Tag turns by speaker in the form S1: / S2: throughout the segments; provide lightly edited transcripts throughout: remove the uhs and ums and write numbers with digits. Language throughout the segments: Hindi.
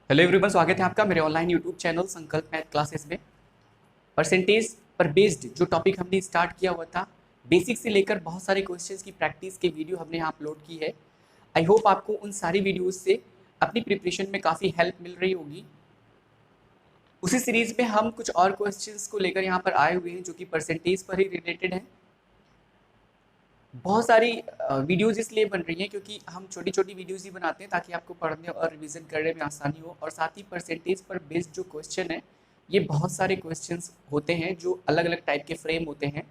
S1: हेलो एवरीवन, स्वागत है आपका मेरे ऑनलाइन यूट्यूब चैनल संकल्प मैथ क्लासेस में। परसेंटेज पर बेस्ड जो टॉपिक हमने स्टार्ट किया हुआ था, बेसिक से लेकर बहुत सारे क्वेश्चंस की प्रैक्टिस के वीडियो हमने यहाँ अपलोड की है। आई होप आपको उन सारी वीडियोस से अपनी प्रिपरेशन में काफ़ी हेल्प मिल रही होगी। उसी सीरीज में हम कुछ और क्वेश्चंस को लेकर यहाँ पर आए हुए हैं जो कि परसेंटेज पर ही रिलेटेड है। बहुत सारी वीडियोज़ इसलिए बन रही हैं क्योंकि हम छोटी छोटी वीडियोज़ ही बनाते हैं ताकि आपको पढ़ने और रिवीजन करने में आसानी हो, और साथ ही परसेंटेज पर बेस्ड जो क्वेश्चन है, ये बहुत सारे क्वेश्चंस होते हैं जो अलग अलग टाइप के फ्रेम होते हैं।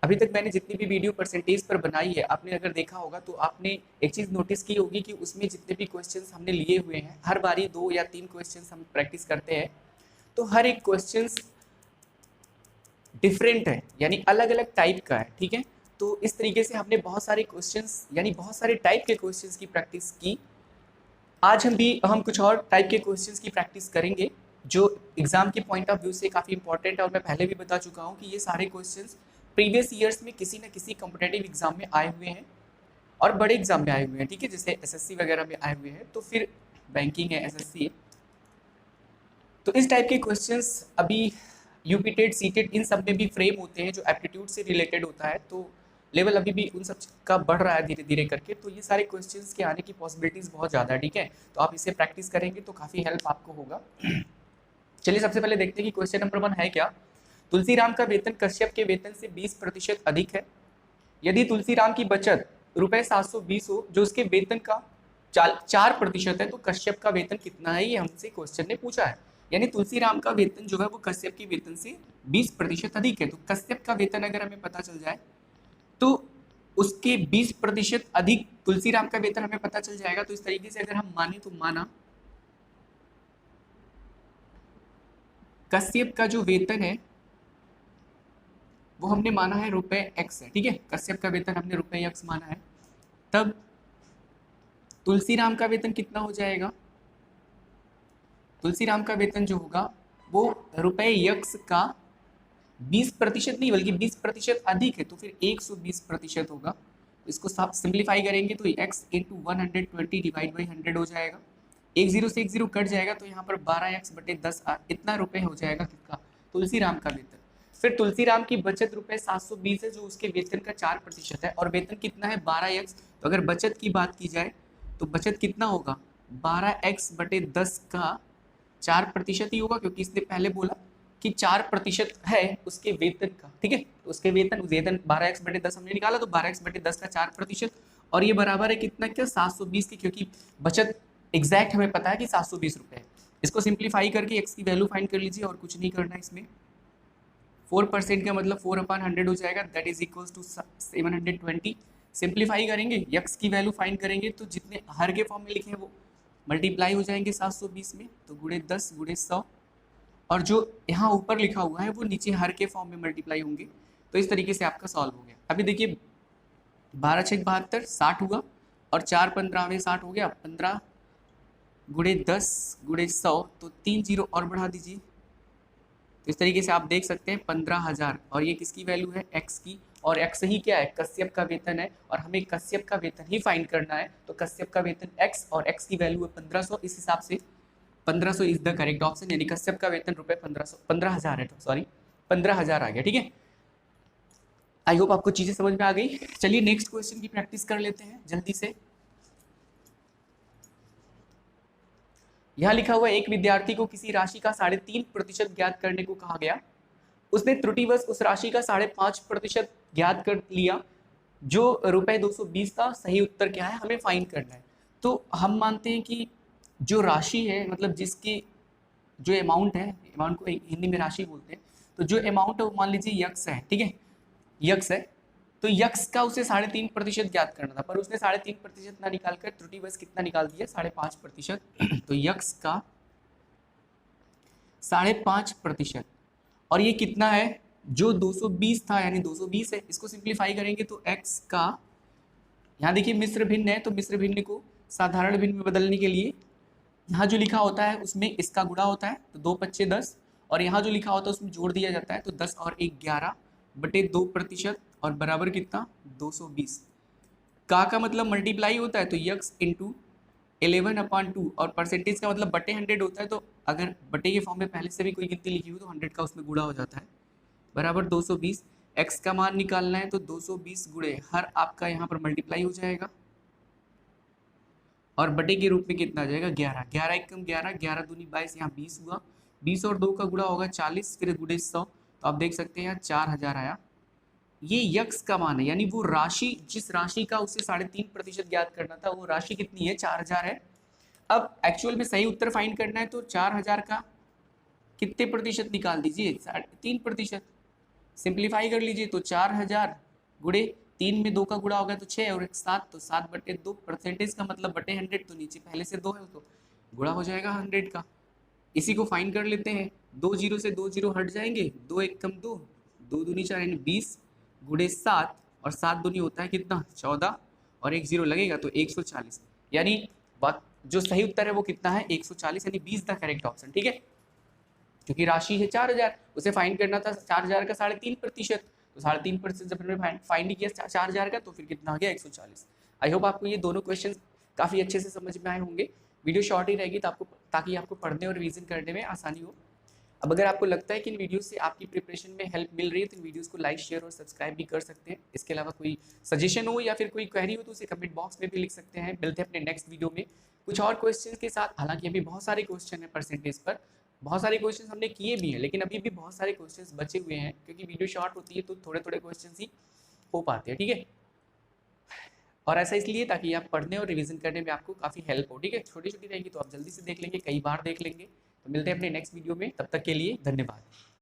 S1: अभी तक मैंने जितनी भी वीडियो परसेंटेज पर बनाई है, आपने अगर देखा होगा तो आपने एक चीज़ नोटिस की होगी कि उसमें जितने भी क्वेश्चंस हमने लिए हुए हैं, हर बारी 2 या 3 क्वेश्चंस हम प्रैक्टिस करते हैं, तो हर एक क्वेश्चंस डिफरेंट है, यानी अलग अलग टाइप का है। ठीक है, तो इस तरीके से हमने बहुत सारे क्वेश्चंस यानी बहुत सारे टाइप के क्वेश्चंस की प्रैक्टिस की। आज हम कुछ और टाइप के क्वेश्चंस की प्रैक्टिस करेंगे जो एग्जाम के पॉइंट ऑफ व्यू से काफ़ी इंपॉर्टेंट है, और मैं पहले भी बता चुका हूँ कि ये सारे क्वेश्चंस प्रीवियस ईयर्स में किसी न किसी कॉम्पिटेटिव एग्जाम में आए हुए हैं और बड़े एग्जाम में आए हुए हैं। ठीक है, जैसे एसएससी वगैरह में आए हुए हैं, तो फिर बैंकिंग है, एसएससी है, तो इस टाइप के क्वेश्चंस अभी यूपी टेट, सी टेट, इन सब में भी फ्रेम होते हैं जो एप्टीट्यूड से रिलेटेड होता है। तो लेवल अभी भी उन सब का बढ़ रहा है धीरे धीरे करके, तो ये सारे क्वेश्चंस के आने की पॉसिबिलिटीज़ बहुत ज़्यादा है। ठीक है, तो आप इसे प्रैक्टिस करेंगे तो काफ़ी हेल्प आपको होगा। चलिए सबसे पहले देखते हैं कि क्वेश्चन नंबर 1 है क्या। तुलसीराम का वेतन कश्यप के वेतन से 20% अधिक है। यदि तुलसीराम की बचत ₹720 हो जो उसके वेतन का 4% है, तो कश्यप का वेतन कितना है, ये हमसे क्वेश्चन ने पूछा है। यानी तुलसीराम का वेतन जो है वो कश्यप के वेतन से 20% अधिक है। तो कश्यप का वेतन अगर हमें पता चल जाए तो उसके 20% अधिक तुलसीराम का वेतन हमें पता चल जाएगा। तो इस तरीके से अगर हम माने तो माना कश्यप का जो वेतन है वो हमने माना है ₹X है। ठीक है, कश्यप का वेतन हमने ₹X माना है। तब तुलसीराम का वेतन कितना हो जाएगा, तुलसीराम का वेतन जो होगा वो ₹X का 20% नहीं बल्कि 20% अधिक है, तो फिर 120% होगा। इसको सिंप्लीफाई करेंगे तो x इंटू 120 डिवाइड बाई 100 हो जाएगा। एक जीरो से एक जीरो कट जाएगा, तो यहाँ पर 12x/10 इतना रुपए हो जाएगा किसका, तुलसीराम का वेतन। फिर तुलसीराम की बचत ₹720 है जो उसके वेतन का 4% है, और वेतन कितना है 12x। तो अगर बचत की बात की जाए तो बचत कितना होगा, 12x/10 का 4% ही होगा, क्योंकि इसने पहले बोला कि 4% है उसके वेतन का। ठीक है, तो उसके वेतन 12x/10 हमने निकाला, तो 12x/10 का 4%, और ये बराबर है कितना क्या, 720 की, क्योंकि बचत एग्जैक्ट हमें पता है कि 720 रुपए है। इसको सिंप्लीफाई करके x की वैल्यू फाइंड कर लीजिए, और कुछ नहीं करना है इसमें। 4% का मतलब 4/100 हो जाएगा, that is equal to 720। Simplify करेंगे, x की वैल्यू फाइंड करेंगे, तो जितने हर के फॉर्म में लिखे हैं वो मल्टीप्लाई हो जाएंगे 720 में, तो गुणे 10 गुणे 100, और जो यहाँ ऊपर लिखा हुआ है वो नीचे हर के फॉर्म में मल्टीप्लाई होंगे। तो इस तरीके से आपका सॉल्व हो गया। अभी देखिए 12×6 = 72, 60 हुआ, और 4×15 60 हो गया, 15 गुणे 10 गुणे 100, तो 3 जीरो और बढ़ा दीजिए। तो इस तरीके से आप देख सकते हैं 15,000, और ये किसकी वैल्यू है, x की, और x ही क्या है, कश्यप का वेतन है, और हमें कश्यप का वेतन ही फाइंड करना है। तो कश्यप का वेतन x और x की वैल्यू है 1500, इस हिसाब से 1500 इज द करेक्ट ऑप्शन, यानी कश्यप का वेतन ₹15,000 है, सॉरी 15,000 आ गया। ठीक है, आई होप आपको चीजें समझ में आ गई। चलिए नेक्स्ट क्वेश्चन की प्रैक्टिस कर लेते हैं जल्दी से। यहाँ लिखा हुआ एक विद्यार्थी को किसी राशि का 3.5% ज्ञात करने को कहा गया। उसने त्रुटिवश उस राशि का 5.5% ज्ञात कर लिया, जो ₹220 था। सही उत्तर क्या है, हमें फाइंड करना है। तो हम मानते हैं कि जो राशि है, मतलब जिसकी जो अमाउंट है, अमाउंट को हिंदी में राशि बोलते हैं, तो जो अमाउंट है वो मान लीजिए यक्स है। ठीक है, यक्स है, तो यक्स का उसे 3.5% ज्ञात करना था, पर उसने 3.5% ना निकाल कर त्रुटिवश कितना निकाल दिया, 5.5%। तो यक्स का 5.5%, और ये कितना है, जो 220 था यानी 220 है। इसको सिंप्लीफाई करेंगे तो x का, यहाँ देखिए मिश्र भिन्न है, तो मिश्र भिन्न को साधारण भिन्न में बदलने के लिए यहाँ जो लिखा होता है उसमें इसका गुणा होता है, तो 2×5 = 10, और यहाँ जो लिखा होता है उसमें जोड़ दिया जाता है, तो 10 और 1 11/2%, और बराबर कितना 220। का मतलब मल्टीप्लाई होता है, तो यक्स इंटू 11/2 और परसेंटेज का मतलब बटे 100 होता है, तो अगर बटे के फॉर्म में पहले से भी कोई गिनती लिखी हुई तो 100 का उसमें गुणा हो जाता है, बराबर 220। एक्स का मान निकालना है तो 220 गुणे हर आपका यहाँ पर मल्टीप्लाई हो जाएगा और बटे के रूप में कितना आ जाएगा 11, 11 एकम 11, 11 दूनी 22, यहाँ 20 हुआ, 20 और 2 का गुणा होगा 40, फिर गुणे 100, तो आप देख सकते हैं यहाँ 4000 आया। ये यक्स का मान है, यानी वो राशि जिस राशि का उसे 3.5% ज्ञात करना था वो राशि कितनी है 4000 है। अब एक्चुअल में सही उत्तर फाइंड करना है तो 4000 का कितने प्रतिशत निकाल दीजिए 3%, सिंप्लीफाई कर लीजिए तो 4000 गुणे 3 में 2 का गुणा होगा तो 6 और 1 7, तो 7/2, परसेंटेज का मतलब बटे 100, तो नीचे पहले से 2 है तो गुणा हो जाएगा 100 का। इसी को फाइंड कर लेते हैं, 2 जीरो से 2 जीरो हट जाएंगे, 2 एकम 2, 2 दूनी 4 यानी 20 गुणे 7 और 7 दूनी होता है कितना 14 और 1 जीरो लगेगा तो 140, यानी बात जो सही उत्तर है वो कितना है 140, यानी 20 द करेक्ट ऑप्शन। ठीक है, क्योंकि राशि है 4000, उसे फाइंड करना था 4000 का 3.5%, तो 3.5% जब हमने फाइंड किया 4000 का तो फिर कितना आ गया 140। आई होप आपको ये दोनों क्वेश्चन काफ़ी अच्छे से समझ में आए होंगे। वीडियो शॉर्ट ही रहेगी तो ताकि आपको पढ़ने और रिवीजन करने में आसानी हो। अब अगर आपको लगता है कि इन वीडियो से आपकी प्रिपरेशन में हेल्प मिल रही है तो इन वीडियोस को लाइक शेयर और सब्सक्राइब भी कर सकते हैं। इसके अलावा कोई सजेशन हो या फिर कोई क्वेरी हो तो उसे कमेंट बॉक्स में भी लिख सकते हैं। मिलते हैं अपने नेक्स्ट वीडियो में कुछ और क्वेश्चन के साथ। हालांकि अभी बहुत सारे क्वेश्चन हैं परसेंटेज पर, बहुत सारे क्वेश्चन हमने किए भी हैं, लेकिन अभी भी बहुत सारे क्वेश्चन बचे हुए हैं क्योंकि वीडियो शॉर्ट होती है तो थोड़े थोड़े क्वेश्चन ही हो पाते हैं। ठीक है, और ऐसा इसलिए ताकि आप पढ़ने और रिवीजन करने में आपको काफ़ी हेल्प हो। ठीक है, छोटी छोटी रहेगी तो आप जल्दी से देख लेंगे, कई बार देख लेंगे। तो मिलते हैं अपने नेक्स्ट वीडियो में, तब तक के लिए धन्यवाद।